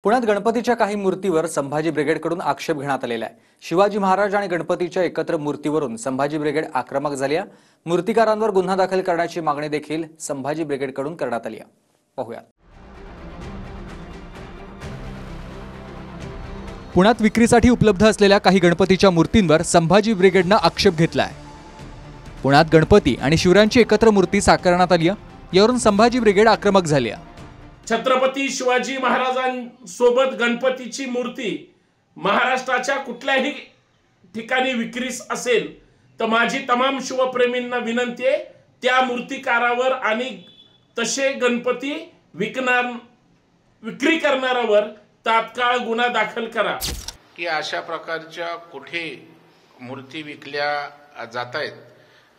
पुण्यात गणपतीच्या काही मूर्तीवर संभाजी ब्रिगेडकडून आक्षेप घेण्यात आलेला आहे। शिवाजी महाराज आणि गणपतीच्या एकत्र मूर्तीवरून संभाजी ब्रिगेड आक्रमक झाली आहे। मूर्तिकारांवर गुन्हा दाखल करण्याची मागणी देखील संभाजी ब्रिगेडकडून करण्यात आली आहे। पाहूया। पुण्यात विक्रीसाठी उपलब्ध असलेल्या काही गणपतीच्या मूर्तींवर संभाजी ब्रिगेडने आक्षेप घेतला आहे। पुण्यात गणपती आणि शिवरायांची एकत्र मूर्ती साकारण्यात आली आहे। यावरून संभाजी ब्रिगेड आक्रमक झाली आहे। छत्रपती शिवाजी महाराजांसोबत गणपतीची मूर्ती महाराष्ट्राच्या कुठल्याही ठिकाणी विक्रीस असेल तर माझी तमाम शिवप्रेमींना विनंती आहे, त्या मूर्तिकारावर आणि तसे गणपती विक्री करणाऱ्यावर तात्काळ गुन्हा दाखल करा। की अशा प्रकारच्या कुठे मूर्ती विकल्या जात आहेत,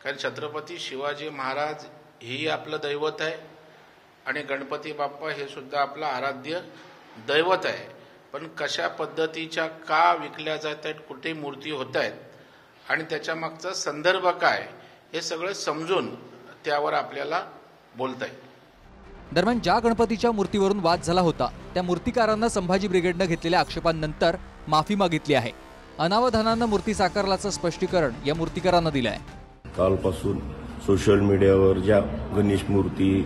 कारण छत्रपती शिवाजी महाराज ही आपलं दैवत आहे आणि गणपती बाप्पा हे सुद्धा आपलं आराध्य दैवत आहे। पण कशा पद्धतीच्या का विकल्या जात आहेत, कुठे मूर्ती होत आहेत आणि त्याच्या मागचा संदर्भ काय हे सगळं समजून त्यावर आपल्याला बोलता येईल। दरम्यान ज्या गणपतीच्या मूर्तीवरून वाद झाला होता त्या मूर्तिकारांना संभाजी ब्रिगेडने घेतलेल्या आक्षेपांनंतर माफी मागितली आहे। अनावधानाने मूर्ती साकारल्याचं स्पष्टीकरण या मूर्तिकारांना दिलं आहे। कालपासून सोशल मीडियावर ज्या गणेश मूर्ती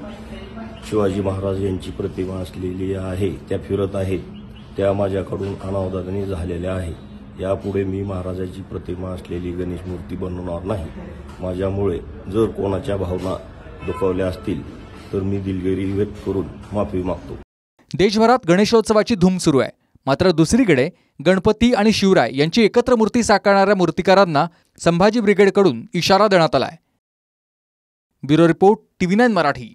शिवाजी महाराज यांची प्रतिमा असलेली आहे त्या फिरत आहेत, त्या माझ्याकडून अनावधानाने झालेल्या आहे। यापुढे मी महाराजाची प्रतिमा असलेली गणेश मूर्ती बनवणार नाही। माझ्यामुळे जर कोणाच्या भावना दुखावल्या असतील तर मी दिलगिरी व्यक्त करून माफी मागतो। देशभरात गणेशोत्सवाची धूम सुरू आहे, मात्र दुसरीकडे गणपती आणि शिवराय यांची एकत्र मूर्ती साकारणाऱ्या मूर्तिकारांना संभाजी ब्रिगेडकडून इशारा देण्यात आलाय। Bureau report TV9 Marathi.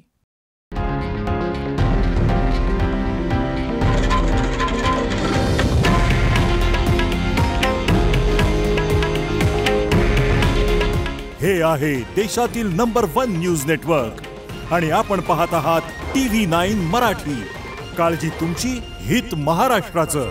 हे आहे देशातील नंबर 1 न्यूज नेटवर्क आणि आपण पाहत आहात TV9 मराठी। काळजी तुमची, हित महाराष्ट्राचं।